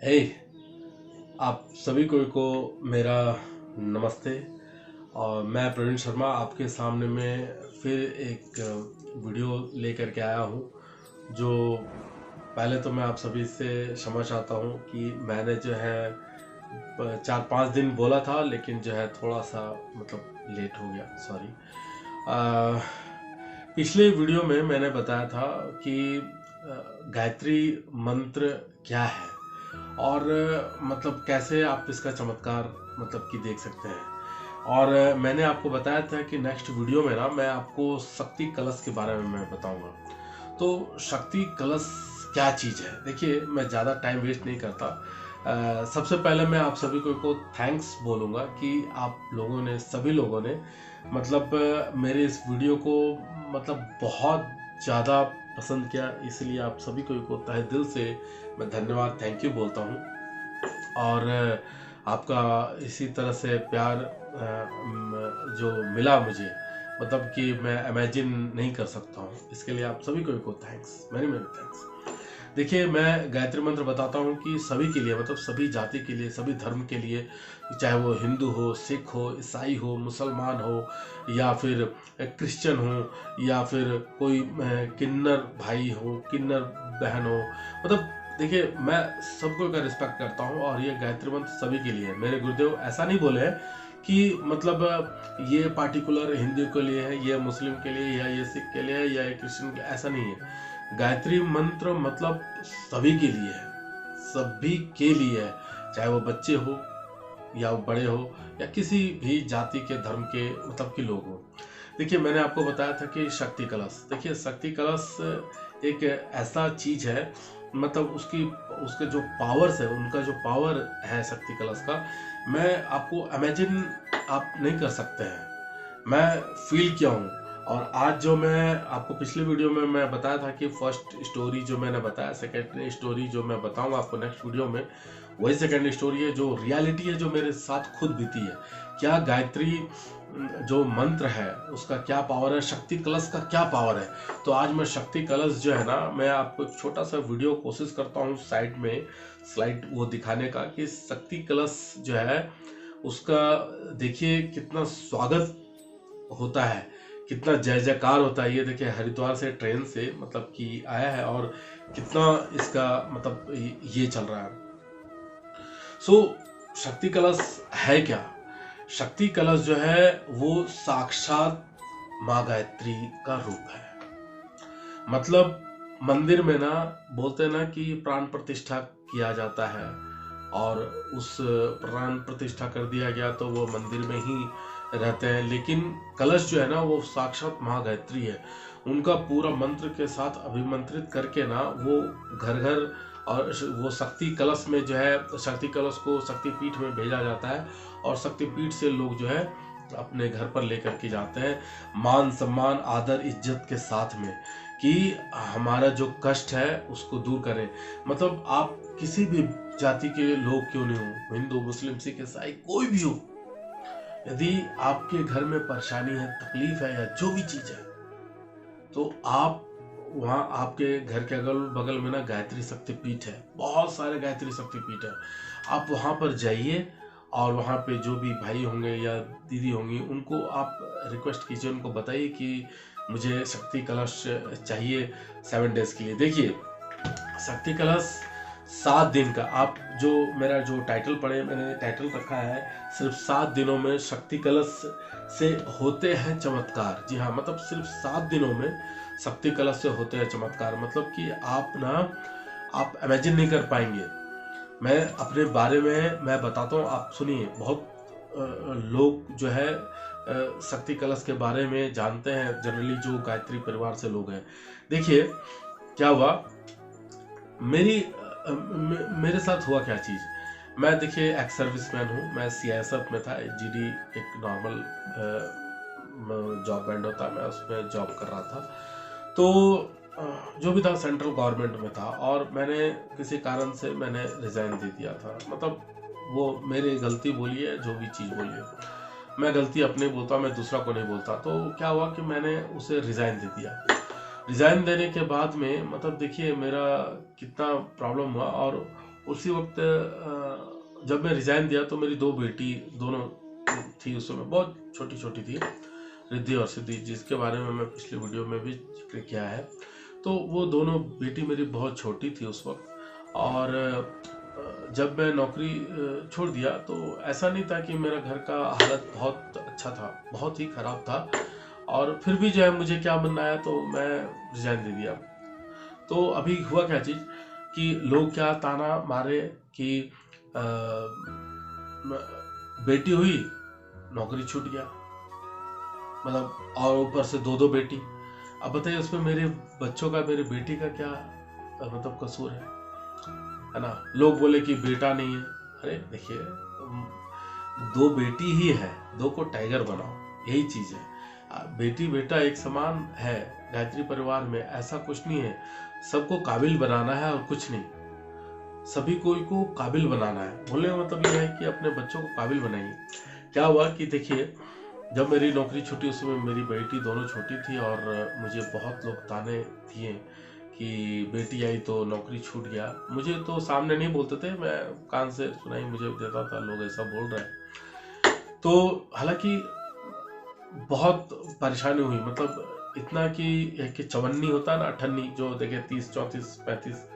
हे, आप सभी को मेरा नमस्ते। और मैं प्रवीण शर्मा आपके सामने में फिर एक वीडियो लेकर के आया हूँ। जो पहले तो मैं आप सभी से क्षमा चाहता हूँ कि मैंने जो है 4-5 दिन बोला था, लेकिन जो है थोड़ा सा मतलब लेट हो गया, सॉरी। पिछले वीडियो में मैंने बताया था कि गायत्री मंत्र क्या है और मतलब कैसे आप इसका चमत्कार मतलब कि देख सकते हैं। और मैंने आपको बताया था कि नेक्स्ट वीडियो में ना मैं आपको शक्ति कलश के बारे में मैं बताऊंगा। तो शक्ति कलश क्या चीज़ है, देखिए मैं ज़्यादा टाइम वेस्ट नहीं करता। सबसे पहले मैं आप सभी को थैंक्स बोलूँगा कि आप लोगों ने, सभी लोगों ने मतलब मेरे इस वीडियो को मतलब बहुत ज़्यादा पसंद किया, इसलिए आप सभी को तहे दिल से मैं धन्यवाद, थैंक यू बोलता हूँ। और आपका इसी तरह से प्यार जो मिला मुझे, मतलब कि मैं इमेजिन नहीं कर सकता हूँ। इसके लिए आप सभी को थैंक्स, मेनी मेनी थैंक्स। देखिए मैं गायत्री मंत्र बताता हूँ कि सभी के लिए, मतलब सभी जाति के लिए, सभी धर्म के लिए, चाहे वो हिंदू हो, सिख हो, ईसाई हो, मुसलमान हो, या फिर क्रिश्चियन हो, या फिर कोई किन्नर भाई हो, किन्नर बहन हो। मतलब देखिए मैं सबको का रिस्पेक्ट करता हूँ और ये गायत्री मंत्र सभी के लिए है। मेरे गुरुदेव ऐसा नहीं बोले हैं कि मतलब ये पार्टिकुलर हिंदू के लिए है, ये मुस्लिम के लिए, या ये सिख के लिए, या ये क्रिश्चियन के लिए, ऐसा नहीं है। गायत्री मंत्र मतलब सभी के लिए है, सभी के लिए है, चाहे वो बच्चे हो या वो बड़े हो या किसी भी जाति के धर्म के मतलब के लोग हो। देखिए मैंने आपको बताया था कि शक्ति कलश, देखिए शक्ति कलश एक ऐसा चीज है, मतलब उसके जो पावर्स है, उनका जो पावर है शक्ति कलश का, मैं आपको इमेजिन आप नहीं कर सकते हैं, मैं फील किया हूँ। और आज जो मैं आपको पिछले वीडियो में मैं बताया था कि फर्स्ट स्टोरी जो मैंने बताया, सेकेंड स्टोरी जो मैं बताऊंगा आपको नेक्स्ट वीडियो में, वही सेकेंड स्टोरी है, जो रियलिटी है, जो मेरे साथ खुद बीती है। क्या गायत्री जो मंत्र है उसका क्या पावर है, शक्ति कलश का क्या पावर है। तो आज मैं शक्ति कलश जो है ना, मैं आपको एक छोटा सा वीडियो कोशिश करता हूँ साइड में स्लाइड वो दिखाने का कि शक्ति कलश जो है उसका देखिए कितना स्वागत होता है, कितना जय जयकार होता है। ये देखिए हरिद्वार से ट्रेन से मतलब कि आया है और कितना इसका मतलब ये चल रहा है। सो शक्ति कलश है क्या? शक्ति कलश जो है वो साक्षात माँ गायत्री का रूप है। मतलब मंदिर में ना बोलते ना कि प्राण प्रतिष्ठा किया जाता है, और उस प्राण प्रतिष्ठा कर दिया गया तो वो मंदिर में ही रहते हैं, लेकिन कलश जो है ना वो साक्षात महागायत्री है। उनका पूरा मंत्र के साथ अभिमंत्रित करके ना वो घर घर, और वो शक्ति कलश में जो है, शक्ति कलश को शक्ति पीठ में भेजा जाता है, और शक्ति पीठ से लोग जो है अपने घर पर लेकर के जाते हैं, मान सम्मान आदर इज्जत के साथ में, कि हमारा जो कष्ट है उसको दूर करें। मतलब आप किसी भी जाति के लोग क्यों नहीं हो, हिंदू मुस्लिम सिख ईसाई कोई भी हो, यदि आपके घर में परेशानी है, तकलीफ है, या जो भी चीज है, तो आप वहाँ आपके घर के अगल बगल में ना गायत्री शक्ति पीठ है, बहुत सारे गायत्री शक्ति पीठ है। आप वहाँ पर जाइए और वहाँ पे जो भी भाई होंगे या दीदी होंगी उनको आप रिक्वेस्ट कीजिए, उनको बताइए कि मुझे शक्ति कलश चाहिए 7 डेज के लिए। देखिए शक्ति कलश 7 दिन का, आप जो मेरा जो टाइटल पढ़े, मैंने टाइटल रखा है सिर्फ 7 दिनों में शक्ति कलश से होते हैं चमत्कार। जी हाँ, मतलब सिर्फ 7 दिनों में शक्ति कलश से होते हैं चमत्कार। मतलब कि आप इमेजिन नहीं कर पाएंगे। मैं अपने बारे में मैं बताता हूँ, आप सुनिए। बहुत लोग जो है शक्ति कलश के बारे में जानते हैं, जनरली जो गायत्री परिवार से लोग हैं। देखिए क्या हुआ, मेरे साथ हुआ क्या चीज। मैं देखिए एक्स सर्विसमैन हूँ, मैं सीआईएसएफ में था, जीडी एक नॉर्मल जॉब बैंड होता है, मैं उसमें जॉब कर रहा था। तो जो भी था सेंट्रल गवर्नमेंट में था, और मैंने किसी कारण से मैंने रिजाइन दे दिया था। मतलब वो मेरी गलती बोलिए, जो भी चीज़ बोलिए, मैं गलती अपनी बोलता, मैं दूसरा को नहीं बोलता। तो क्या हुआ कि मैंने उसे रिजाइन दे दिया। रिजाइन देने के बाद में मतलब देखिए मेरा कितना प्रॉब्लम हुआ, और उसी वक्त जब मैं रिजाइन दिया तो मेरी 2 बेटी दोनों थी, उस समय बहुत छोटी छोटी थी, रिद्धि और सिद्धि, जिसके बारे में मैं पिछले वीडियो में भी जिक्र किया है। तो वो दोनों बेटी मेरी बहुत छोटी थी उस वक्त। और जब मैं नौकरी छोड़ दिया तो ऐसा नहीं था कि मेरा घर का हालत बहुत अच्छा था, बहुत ही खराब था। और फिर भी जो है मुझे क्या मन आया तो मैं रिजाइन दे दिया। तो अभी हुआ क्या चीज कि लोग क्या ताना मारे कि बेटी हुई, नौकरी छूट गया, मतलब, और ऊपर से 2 बेटी। अब बताइए उसमें मेरे बच्चों का, मेरे बेटी का क्या मतलब कसूर है ना। लोग बोले कि बेटा नहीं है। अरे देखिए, 2 बेटी ही है, 2 को टाइगर बनाओ, यही चीज है। बेटी बेटा एक समान है गायत्री परिवार में, ऐसा कुछ नहीं है। सबको काबिल बनाना है और कुछ नहीं, सभी को काबिल बनाना है। बोलने का मतलब ये है कि अपने बच्चों को काबिल बनाइए। क्या हुआ कि देखिए, जब मेरी नौकरी छूटी उस समय मेरी बेटी दोनों छोटी थी और मुझे बहुत लोग ताने दिए कि बेटी आई तो नौकरी छूट गया। मुझे तो सामने नहीं बोलते थे, मैं कान से सुनाई मुझे देता था, लोग ऐसा बोल रहे हैं। तो हालांकि बहुत परेशानी हुई, मतलब इतना कि चवन्नी होता है ना, अठन्नी, जो देखे 30 34 35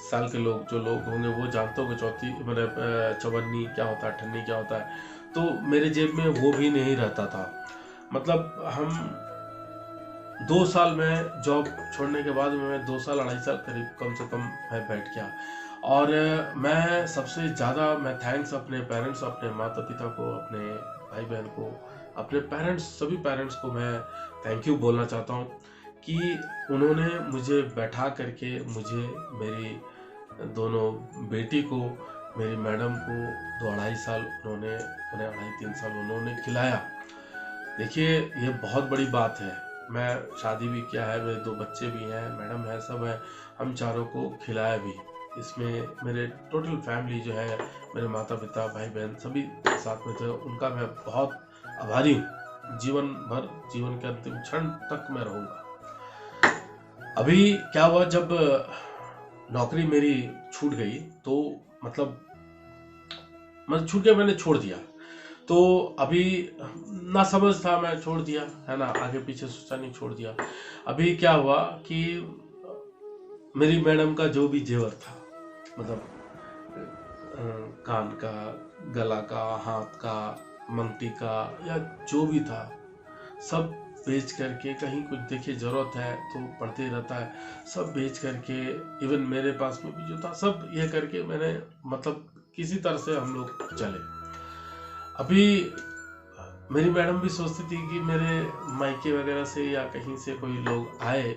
साल के लोग, जो लोग होंगे वो जानते होंगे मतलब चवन्नी क्या होता है, अठन्नी क्या होता है। तो मेरे जेब में वो भी नहीं रहता था। मतलब हम 2 साल में जॉब छोड़ने के बाद में, मैं 2 साल 2.5 साल करीब कम से कम मैं बैठ गया। और मैं सबसे ज़्यादा मैं थैंक्स अपने पेरेंट्स, अपने माता पिता को, अपने भाई बहन को, अपने पेरेंट्स, सभी पेरेंट्स को मैं थैंक यू बोलना चाहता हूँ कि उन्होंने मुझे बैठा करके, मुझे, मेरी दोनों बेटी को, मेरी मैडम को 2-2.5 साल उन्होंने, 2.5-3 साल उन्होंने खिलाया। देखिए ये बहुत बड़ी बात है। मैं शादी भी किया है, मेरे 2 बच्चे भी हैं, मैडम है, सब है, हम चारों को खिलाया भी। इसमें मेरे टोटल फैमिली जो है, मेरे माता पिता भाई बहन सभी साथ में थे, उनका मैं बहुत आभारी हूँ। जीवन भर, जीवन के अंतिम क्षण तक मैं रहूंगा। अभी क्या हुआ, जब नौकरी मेरी छूट गई तो मतलब छूट गया, मैंने छोड़ दिया। तो अभी ना समझ था, मैं छोड़ दिया है ना, आगे पीछे सोचा नहीं, छोड़ दिया। अभी क्या हुआ कि मेरी मैडम का जो भी जेवर था, मतलब कान का, गला का, हाथ का, मंगटी का, या जो भी था, सब बेच करके, कहीं कुछ देखिए जरूरत है तो पड़ते रहता है, सब बेच करके, इवन मेरे पास में भी जो था सब ये करके मैंने, मतलब किसी तरह से हम लोग चले। अभी मेरी मैडम भी सोचती थी कि मेरे मायके वगैरह से या कहीं से कोई लोग आए,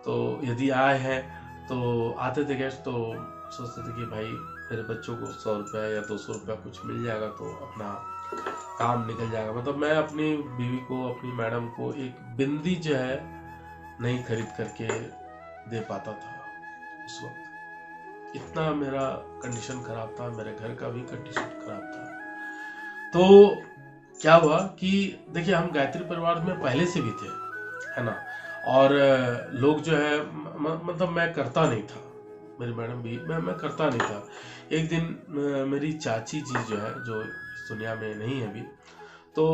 तो यदि आए हैं तो आते थे गेस्ट, तो सोचते थे कि भाई मेरे बच्चों को 100 रुपया या 200 रुपया कुछ मिल जाएगा तो अपना काम निकल जाएगा। मतलब मैं अपनी बीवी को, अपनी मैडम को एक बिंदी जो है नहीं खरीद करके दे पाता था उस वक्त। इतना मेरा कंडीशन खराब था, मेरे घर का भी कंडीशन खराब था। तो क्या हुआ कि देखिए, हम गायत्री परिवार में पहले से भी थे, है ना, और लोग जो है, मतलब मैं करता नहीं था, मेरी मैडम भी, मैं करता नहीं था। एक दिन मेरी चाची जी जो है, जो इस दुनिया में नहीं है अभी, तो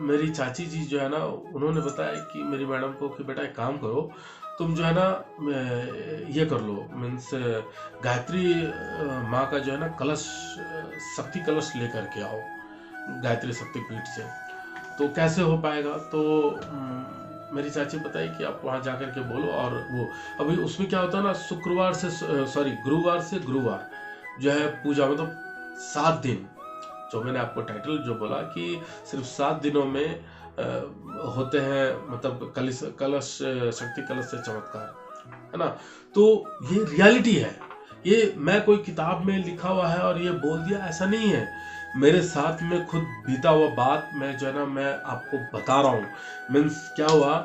मेरी चाची जी जो है ना, उन्होंने बताया कि मेरी मैडम को कि बेटा एक काम करो, तुम जो है ना ये कर लो, मीन्स गायत्री माँ का जो है ना कलश, शक्ति कलश लेकर के आओ गायत्री शक्तिपीठ से। तो कैसे हो पाएगा, तो मेरी चाची बताई कि आप वहाँ जाकर के बोलो। और वो अभी उसमें क्या होता है ना, शुक्रवार से गुरुवार से गुरुवार जो है पूजा, मतलब 7 दिन, जो मैंने आपको टाइटल जो बोला कि सिर्फ 7 दिनों में होते हैं, मतलब कलश शक्ति कलश से चमत्कार, है ना। तो ये रियलिटी है, ये मैं कोई किताब में लिखा हुआ है और ये बोल दिया, ऐसा नहीं है। मेरे साथ में खुद बीता हुआ बात मैं जो है ना, मैं आपको बता रहा हूँ। मीन्स क्या हुआ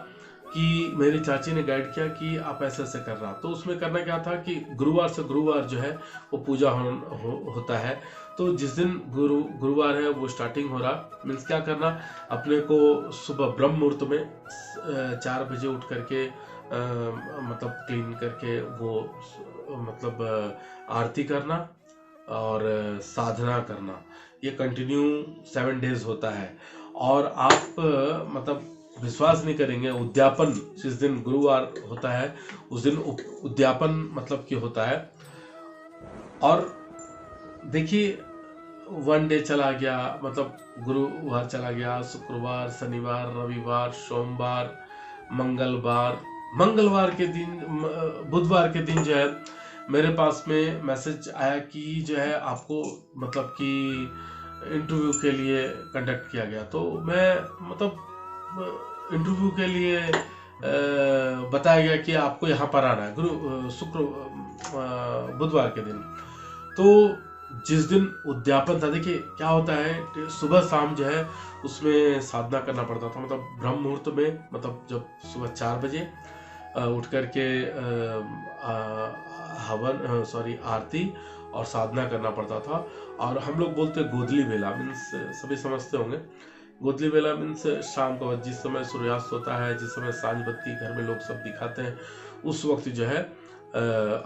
कि मेरी चाची ने गाइड किया कि आप ऐसे ऐसे कर रहा, तो उसमें करना क्या था कि गुरुवार से गुरुवार जो है वो पूजा होता है। तो जिस दिन गुरुवार है वो स्टार्टिंग हो रहा, मीन्स क्या करना, अपने को सुबह ब्रह्म मुहूर्त में 4 बजे उठ करके मतलब क्लीन करके वो मतलब आरती करना और साधना करना, ये कंटिन्यू 7 डेज होता है। और आप मतलब विश्वास नहीं करेंगे, उद्यापन जिस दिन गुरुवार होता है उस दिन उद्यापन मतलब कि होता है। और देखिए 1 डे चला गया, मतलब गुरुवार चला गया, शुक्रवार, शनिवार, रविवार, सोमवार, मंगलवार के दिन, बुधवार के दिन जो है मेरे पास में मैसेज आया कि जो है आपको मतलब कि इंटरव्यू के लिए कंडक्ट किया गया। तो मैं मतलब इंटरव्यू के लिए बताया गया कि आपको यहाँ पर आना है बुधवार के दिन। तो जिस दिन उद्यापन था, देखिए क्या होता है सुबह शाम जो है उसमें साधना करना पड़ता था, मतलब ब्रह्म मुहूर्त में, मतलब जब सुबह 4 बजे उठ करके हवन आरती और साधना करना पड़ता था। और हम लोग बोलते गोदली बेला, मीन्स सभी समझते होंगे, गोदली बेला मीन्स शाम को जिस समय सूर्यास्त होता है, जिस समय सांझ बत्ती घर में लोग सब दिखाते हैं, उस वक्त जो है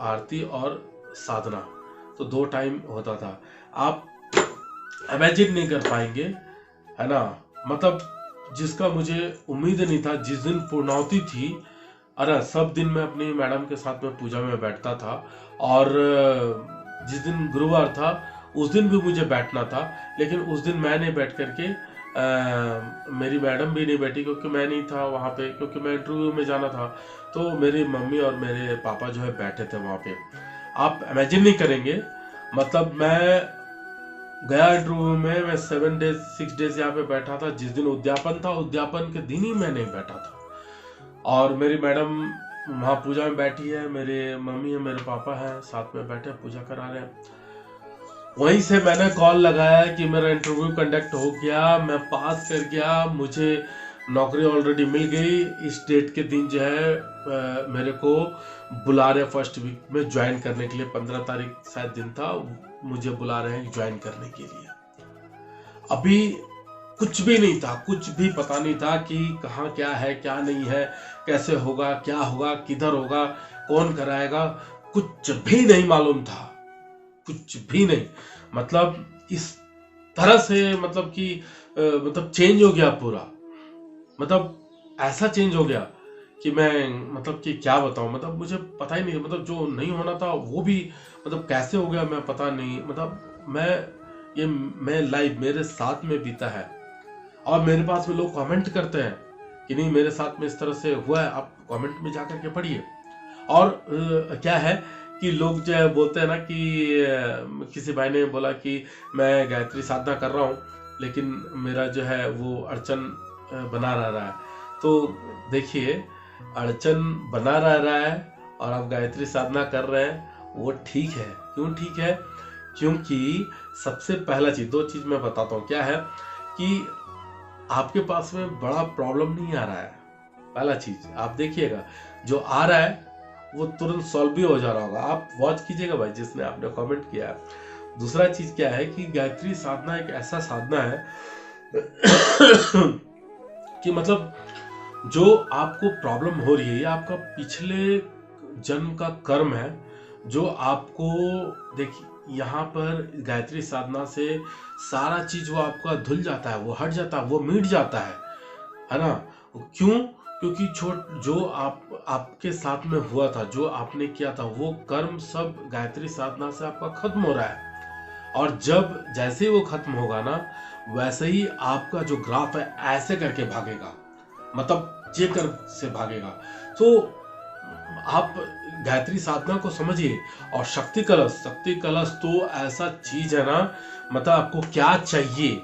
आरती और साधना, तो 2 टाइम होता था। आप इमेजिन नहीं कर पाएंगे, है ना, मतलब जिसका मुझे उम्मीद नहीं था। जिस दिन पूर्णाहुति थी, अरे सब दिन मैं अपनी मैडम के साथ में पूजा में बैठता था, और जिस दिन गुरुवार था उस दिन भी मुझे बैठना था, लेकिन उस दिन मैं नहीं बैठ करके मेरी मैडम भी नहीं बैठी, क्योंकि मैं नहीं था वहाँ पे, क्योंकि मैं इंटरव्यू में जाना था। तो मेरी मम्मी और मेरे पापा जो है बैठे थे वहाँ पे। आप इमेजिन नहीं करेंगे, मतलब मैं गया इंटरव्यू में, मैं 6 डेज यहाँ पे बैठा था। जिस दिन उद्यापन था, उद्यापन के दिन ही मैं नहीं बैठा था, और मेरी मैडम वहाँ पूजा में बैठी है, मेरे मम्मी है, मेरे पापा है, साथ में बैठे पूजा करा रहे हैं। वहीं से मैंने कॉल लगाया कि मेरा इंटरव्यू कंडक्ट हो गया, मैं पास कर गया, मुझे नौकरी ऑलरेडी मिल गई। इस डेट के दिन जो है मेरे को बुला रहे फर्स्ट वीक में ज्वाइन करने के लिए, 15 तारीख शायद दिन था, मुझे बुला रहे हैं ज्वाइन करने के लिए। अभी कुछ भी नहीं था, कुछ भी पता नहीं था कि कहाँ क्या है क्या नहीं है, कैसे होगा, क्या होगा, किधर होगा, कौन कराएगा, कुछ भी नहीं मालूम था, कुछ भी नहीं। मतलब इस तरह से मतलब कि मतलब चेंज हो गया पूरा, मतलब ऐसा चेंज हो गया कि मैं मतलब कि क्या बताऊं, मतलब मुझे पता ही नहीं, मतलब जो नहीं होना था वो भी मतलब कैसे हो गया मैं पता नहीं। मतलब मैं लाइव मेरे साथ में बीता है, और मेरे पास में लोग कमेंट करते हैं कि नहीं मेरे साथ में इस तरह से हुआ है, आप कमेंट में जाकर के पढ़िए। और क्या है कि लोग जो है बोलते हैं ना कि किसी भाई ने बोला कि मैं गायत्री साधना कर रहा हूँ, लेकिन मेरा जो है वो अड़चन बना रह रहा है। तो देखिए, अड़चन बना रहा है और आप गायत्री साधना कर रहे हैं, वो ठीक है। क्यों ठीक है? क्योंकि सबसे पहला चीज, 2 चीज मैं बताता हूँ। क्या है कि आपके पास में बड़ा प्रॉब्लम नहीं आ रहा है। पहला चीज आप देखिएगा, जो आ रहा है वो तुरंत सॉल्व भी हो जा रहा होगा। आप वॉच कीजिएगा भाई, जिसने आपने कमेंट किया है। दूसरा चीज क्या है कि गायत्री साधना एक ऐसा साधना है कि मतलब जो आपको प्रॉब्लम हो रही है, ये आपका पिछले जन्म का कर्म है, जो आपको देखिए यहाँ पर गायत्री साधना से सारा चीज वो आपका धुल जाता है, वो हट जाता है, वो मिट जाता है ना। क्यों? क्योंकि जो आपके साथ में हुआ था, जो आपने किया था, वो कर्म सब गायत्री साधना से आपका खत्म हो रहा है। और जब जैसे ही वो खत्म होगा ना, वैसे ही आपका जो ग्राफ है ऐसे करके भागेगा, मतलब जेकर से भागेगा। तो आप गायत्री साधना को समझिए। और शक्ति कलश तो ऐसा चीज है ना, मतलब आपको क्या चाहिए,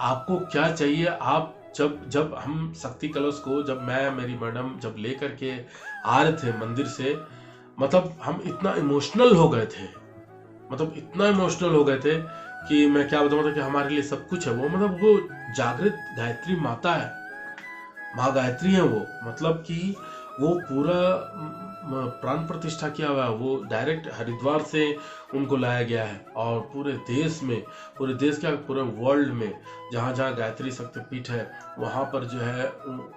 आपको क्या चाहिए। आप जब हम शक्ति कलश को, जब मैं मेरी मैडम जब ले करके आ रहे थे मंदिर से, मतलब हम इतना इमोशनल हो गए थे, मतलब इतना इमोशनल हो गए थे कि मैं क्या बताऊं, मतलब कि हमारे लिए सब कुछ है वो। मतलब वो जागृत गायत्री माता है, माँ गायत्री है वो, मतलब कि वो पूरा प्राण प्रतिष्ठा किया हुआ है। वो डायरेक्ट हरिद्वार से उनको लाया गया है, और पूरे देश में, पूरे देश क्या पूरे वर्ल्ड में जहाँ जहाँ गायत्री शक्तिपीठ है वहाँ पर जो है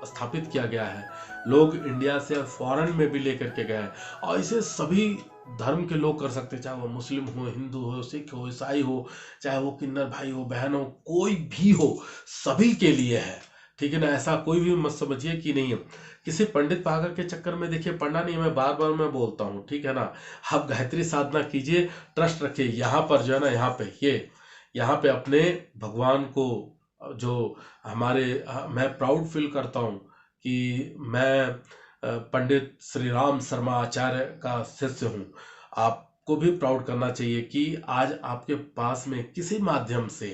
स्थापित किया गया है। लोग इंडिया से फॉरेन में भी लेकर के गए, और इसे सभी धर्म के लोग कर सकते हैं, चाहे वो मुस्लिम हो, हिंदू हो, सिख हो, ईसाई हो, चाहे वो किन्नर भाई हो, बहन हो, कोई भी हो, सभी के लिए है। ठीक है ना, ऐसा कोई भी मत समझिए कि नहीं है। किसी पंडित पागल के चक्कर में देखिए पढ़ना नहीं है, मैं बार बार मैं बोलता हूँ, ठीक है ना। आप गायत्री साधना कीजिए, ट्रस्ट रखिए, यहाँ पर जो है ना, यहाँ पे अपने भगवान को, जो मैं प्राउड फील करता हूँ कि मैं पंडित श्री राम शर्मा आचार्य का शिष्य हूँ। आपको भी प्राउड करना चाहिए कि आज आपके पास में किसी माध्यम से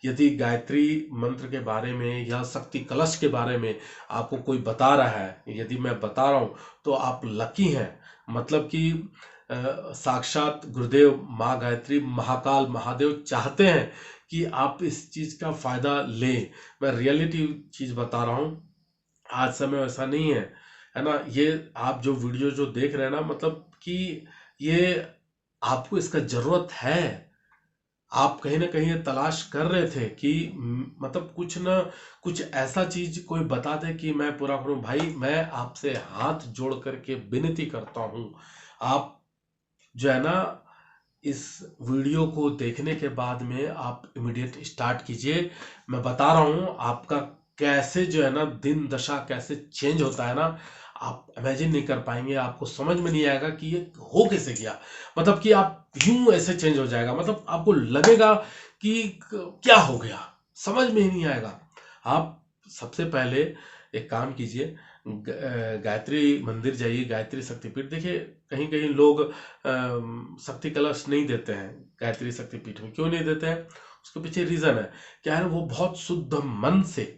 यदि गायत्री मंत्र के बारे में या शक्ति कलश के बारे में आपको कोई बता रहा है, यदि मैं बता रहा हूँ, तो आप लकी हैं। मतलब कि साक्षात गुरुदेव, माँ गायत्री, महाकाल, महादेव चाहते हैं कि आप इस चीज का फायदा लें। मैं रियलिटी चीज बता रहा हूँ, आज समय ऐसा नहीं है ना। ये आप जो वीडियो जो देख रहे हैं ना, मतलब कि ये आपको इसका जरूरत है। आप कहीं ना कहीं ये तलाश कर रहे थे कि मतलब कुछ ना कुछ ऐसा चीज कोई बता दे कि मैं पूरा करूं। भाई मैं आपसे हाथ जोड़ करके विनती करता हूं, आप जो है ना, इस वीडियो को देखने के बाद में आप इमीडिएट स्टार्ट कीजिए। मैं बता रहा हूं आपका कैसे जो है ना दिन दशा कैसे चेंज होता है ना, आप इमेजिन नहीं कर पाएंगे। आपको समझ में नहीं आएगा कि ये हो कैसे गया। मतलब कि आप यूं ऐसे चेंज हो जाएगा, मतलब आपको लगेगा कि क्या हो गया, समझ में ही नहीं आएगा। आप सबसे पहले एक काम कीजिए, गायत्री मंदिर जाइए, गायत्री शक्तिपीठ देखिए। कहीं कहीं लोग शक्ति कलश नहीं देते हैं गायत्री शक्तिपीठ में। क्यों नहीं देते हैं, उसके पीछे रीजन है। क्या है, वो बहुत शुद्ध मन से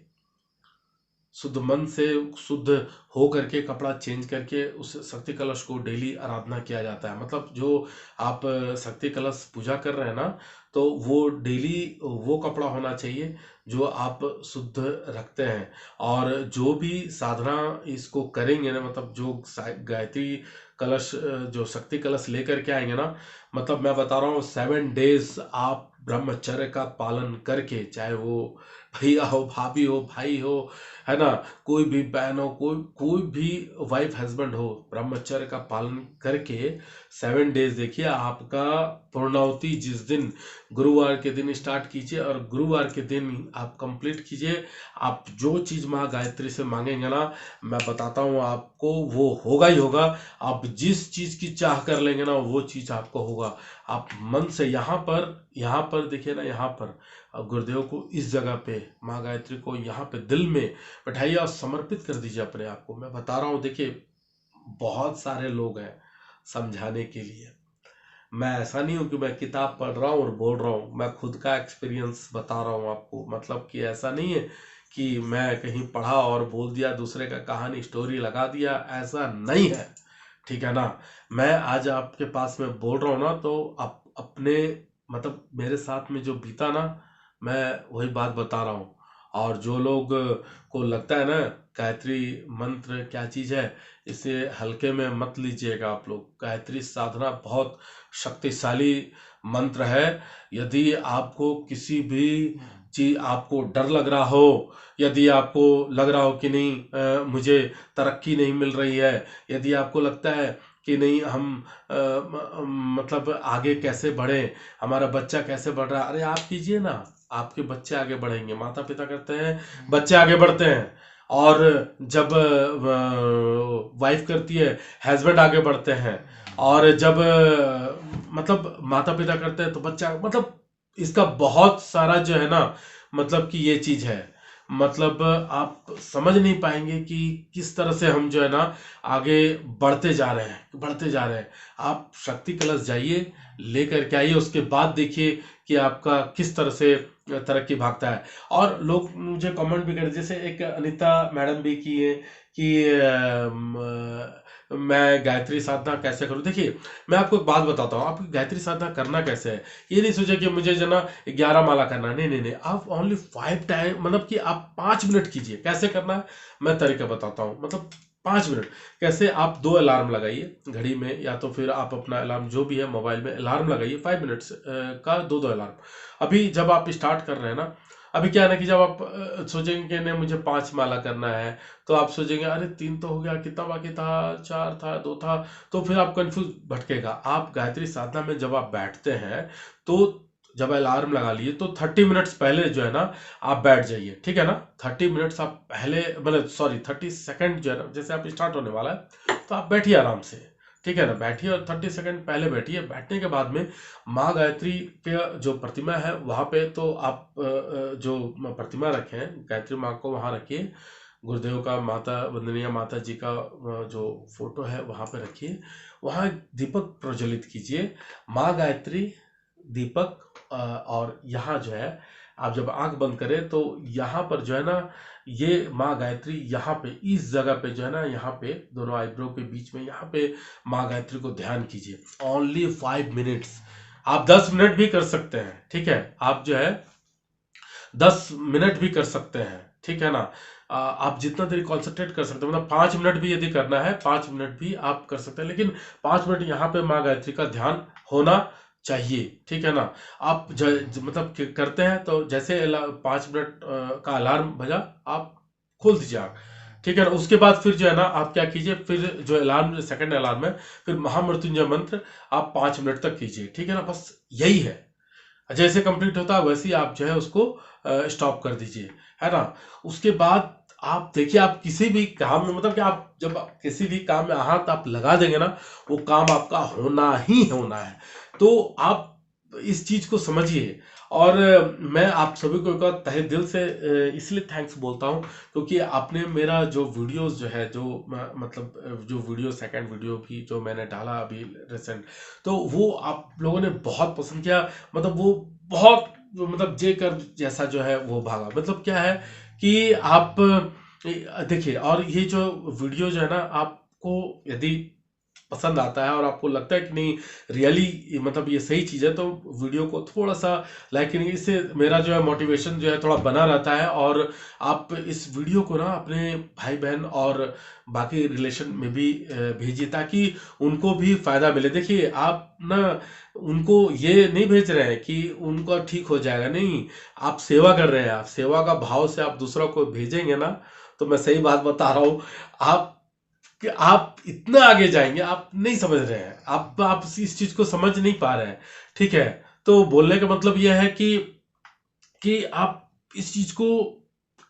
शुद्ध हो करके कपड़ा चेंज करके उस शक्ति कलश को डेली आराधना किया जाता है। मतलब जो आप शक्ति कलश पूजा कर रहे हैं ना, तो वो डेली वो कपड़ा होना चाहिए जो आप शुद्ध रखते हैं। और जो भी साधना इसको करेंगे ना, मतलब जो गायत्री कलश, जो शक्ति कलश लेकर के आएंगे ना, मतलब मैं बता रहा हूँ 7 डेज आप ब्रह्मचर्य का पालन करके, चाहे वो भैया हो, भाभी हो, भाई हो, है ना, कोई भी बहन हो, कोई भी वाइफ हस्बैंड हो, ब्रह्मचर्य का पालन करके 7 डेज देखिए आपका पूर्णाहुति जिस दिन गुरुवार के दिन स्टार्ट कीजिए और गुरुवार के दिन आप कंप्लीट कीजिए। आप जो चीज माँ गायत्री से मांगेंगे ना, मैं बताता हूँ आपको वो होगा ही होगा। आप जिस चीज की चाह कर लेंगे ना, वो चीज आपको होगा। आप मन से यहाँ पर देखिए ना, यहाँ पर गुरुदेव को इस जगह पे, माँ गायत्री को यहाँ पे दिल में बैठाइए और समर्पित कर दीजिए अपने आप को। मैं बता रहा हूँ, देखिए बहुत सारे लोग हैं समझाने के लिए। मैं ऐसा नहीं हूं कि मैं किताब पढ़ रहा हूँ और बोल रहा हूँ, मैं खुद का एक्सपीरियंस बता रहा हूँ आपको। मतलब कि ऐसा नहीं है कि मैं कहीं पढ़ा और बोल दिया, दूसरे का कहानी स्टोरी लगा दिया, ऐसा नहीं है। ठीक है ना, मैं आज आपके पास में बोल रहा हूँ ना, तो अपने मतलब मेरे साथ में जो बीता ना, मैं वही बात बता रहा हूँ। और जो लोग को लगता है ना गायत्री मंत्र क्या चीज है, इसे हल्के में मत लीजिएगा आप लोग। गायत्री साधना बहुत शक्तिशाली मंत्र है। यदि आपको किसी भी चीज, आपको डर लग रहा हो, यदि आपको लग रहा हो कि नहीं मुझे तरक्की नहीं मिल रही है, यदि आपको लगता है कि नहीं हम मतलब आगे कैसे बढ़े, हमारा बच्चा कैसे बढ़ रहा है, अरे आप कीजिए ना, आपके बच्चे आगे बढ़ेंगे। माता पिता करते हैं, बच्चे आगे बढ़ते हैं। और जब वाइफ करती है, हस्बैंड आगे बढ़ते हैं। और जब मतलब माता पिता करते हैं तो बच्चा, मतलब इसका बहुत सारा जो है ना, मतलब कि ये चीज है। मतलब आप समझ नहीं पाएंगे कि किस तरह से हम जो है ना आगे बढ़ते जा रहे हैं, बढ़ते जा रहे हैं। आप शक्ति कलश जाइए, लेकर के आइए, उसके बाद देखिए कि आपका किस तरह से तरक्की भागता है। और लोग मुझे कमेंट भी कर, जैसे एक अनीता मैडम भी की है कि मैं गायत्री साधना कैसे करूं। देखिए मैं आपको एक बात बताता हूँ, आपकी गायत्री साधना करना कैसे है। ये नहीं सोचे कि मुझे जो ना 11 माला करना है, नहीं नहीं नहीं, आप ओनली 5 टाइम, मतलब कि आप 5 मिनट कीजिए। कैसे करना है मैं तरीका बताता हूँ, मतलब 5 मिनट कैसे। आप 2 अलार्म लगाइए घड़ी में, या तो फिर आप अपना अलार्म जो भी है मोबाइल में अलार्म लगाइए 5 मिनट्स का, 2 2 अलार्म। अभी जब आप स्टार्ट कर रहे हैं ना, अभी क्या है ना कि जब आप सोचेंगे कि नहीं मुझे 5 माला करना है, तो आप सोचेंगे अरे 3 तो हो गया, कितना बाकी था, 4 था, 2 था, तो फिर आप कंफ्यूज भटकेगा। आप गायत्री साधना में जब आप बैठते हैं, तो जब अलार्म लगा लिए तो 30 मिनट्स पहले जो है ना आप बैठ जाइए, ठीक है ना। 30 मिनट्स आप पहले, मतलब सॉरी 30 सेकंड जो है ना, जैसे आप स्टार्ट होने वाला है तो आप बैठिए आराम से, ठीक है ना, बैठिए और 30 सेकंड पहले बैठिए। बैठने के बाद में माँ गायत्री के जो प्रतिमा है वहां पे, तो आप जो प्रतिमा रखे हैं गायत्री माँ को वहां रखिए। गुरुदेव का, माता वंदनीय माता जी का जो फोटो है वहां पे रखिए। वहां दीपक प्रज्वलित कीजिए, माँ गायत्री दीपक। और यहाँ जो है आप जब आंख बंद करें तो यहाँ पर जो है ना, ये माँ गायत्री यहाँ पे इस जगह पे जो है ना, यहाँ पे दोनों आईब्रो के बीच में यहाँ पे माँ गायत्री को ध्यान कीजिए। Only 5 minutes. आप 10 मिनट भी कर सकते हैं, ठीक है, आप जो है 10 मिनट भी कर सकते हैं, ठीक है ना। आप जितना देर कॉन्सेंट्रेट कर सकते हैं, मतलब 5 मिनट भी यदि करना है 5 मिनट भी आप कर सकते हैं, लेकिन 5 मिनट यहाँ पे माँ गायत्री का ध्यान होना चाहिए, ठीक है ना। आप मतलब करते हैं तो जैसे 5 मिनट का अलार्म बजा, आप खोल दीजिए आँख, ठीक है ना। उसके बाद फिर जो है ना आप क्या कीजिए, फिर जो अलार्म, सेकंड अलार्म है, फिर महामृत्युंजय मंत्र आप 5 मिनट तक कीजिए, ठीक है ना। बस यही है। जैसे कंप्लीट होता है वैसे ही आप जो है उसको स्टॉप कर दीजिए, है ना। उसके बाद आप देखिए, आप किसी भी काम में, मतलब कि आप जब किसी भी काम में हाथ आप लगा देंगे ना, वो काम आपका होना ही होना है। तो आप इस चीज को समझिए। और मैं आप सभी को एक बार तहे दिल से इसलिए थैंक्स बोलता हूँ, क्योंकि आपने मेरा जो वीडियोस जो है, जो मतलब जो वीडियो, सेकंड वीडियो भी जो मैंने डाला अभी रिसेंट, तो वो आप लोगों ने बहुत पसंद किया। मतलब वो बहुत, मतलब जेकर जैसा जो है वो भागा। मतलब क्या है कि आप देखिए, और ये जो वीडियो जो है ना, आपको यदि पसंद आता है और आपको लगता है कि नहीं रियली मतलब ये सही चीज़ है, तो वीडियो को थोड़ा सा लाइक करेंगे। इससे मेरा जो है मोटिवेशन जो है थोड़ा बना रहता है। और आप इस वीडियो को ना अपने भाई बहन और बाकी रिलेशन में भी भेजिए, ताकि उनको भी फायदा मिले। देखिए, आप ना उनको ये नहीं भेज रहे हैं कि उनका ठीक हो जाएगा, नहीं, आप सेवा कर रहे हैं। आप सेवा का भाव से आप दूसरों को भेजेंगे ना, तो मैं सही बात बता रहा हूँ, आप कि आप इतना आगे जाएंगे। आप नहीं समझ रहे हैं, आप इस चीज को समझ नहीं पा रहे हैं, ठीक है। तो बोलने का मतलब यह है कि आप इस चीज को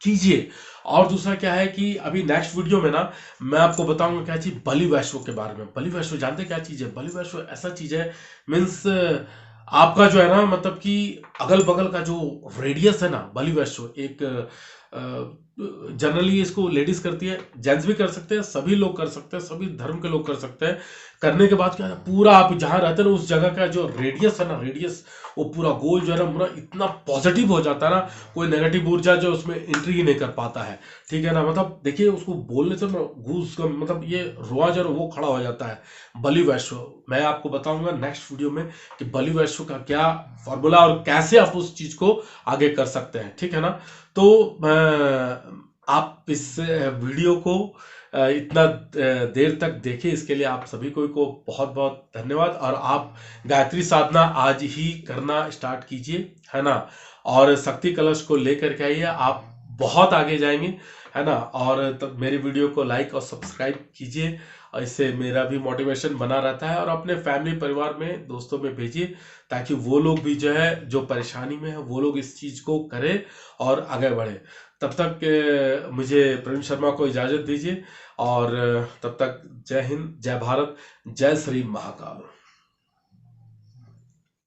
कीजिए। और दूसरा क्या है कि अभी नेक्स्ट वीडियो में ना मैं आपको बताऊंगा क्या चीज, बलि वैष्णो के बारे में। बलि वैष्णो जानते हैं क्या चीज है? बलि वैष्णो ऐसा चीज है, मीन्स आपका जो है ना, मतलब कि अगल बगल का जो रेडियस है ना, बलि वैष्णो एक जनरली इसको लेडीज करती है, जेंट्स भी कर सकते हैं, सभी लोग कर सकते हैं, सभी धर्म के लोग कर सकते हैं। करने के बाद क्या है, पूरा आप जहां रहते हैं ना उस जगह का जो रेडियस है ना, रेडियस वो पूरा गोल जो है ना, पूरा इतना पॉजिटिव हो जाता है ना, कोई नेगेटिव ऊर्जा जो उसमें एंट्री ही नहीं कर पाता है, ठीक है ना। मतलब देखिए, उसको बोलने से ना घूस का मतलब ये रुआ जो है वो खड़ा हो जाता है। बलि वैष्णो मैं आपको बताऊंगा नेक्स्ट वीडियो में कि बलि वैष्णो का क्या फॉर्मूला और कैसे आप उस चीज को आगे कर सकते हैं, ठीक है ना। तो आप इस वीडियो को इतना देर तक देखे, इसके लिए आप सभी को बहुत बहुत धन्यवाद। और आप गायत्री साधना आज ही करना स्टार्ट कीजिए, है ना। और शक्ति कलश को लेकर के आइए, आप बहुत आगे जाएंगे, है ना। और तब मेरे वीडियो को लाइक और सब्सक्राइब कीजिए, और इससे मेरा भी मोटिवेशन बना रहता है। और अपने फैमिली, परिवार में, दोस्तों में भेजिए, ताकि वो लोग भी जो है, जो परेशानी में है, वो लोग इस चीज को करें और आगे बढ़े। तब तक मुझे प्रवीण शर्मा को इजाजत दीजिए। और तब तक जय हिंद, जय भारत, जय श्री महाकाल।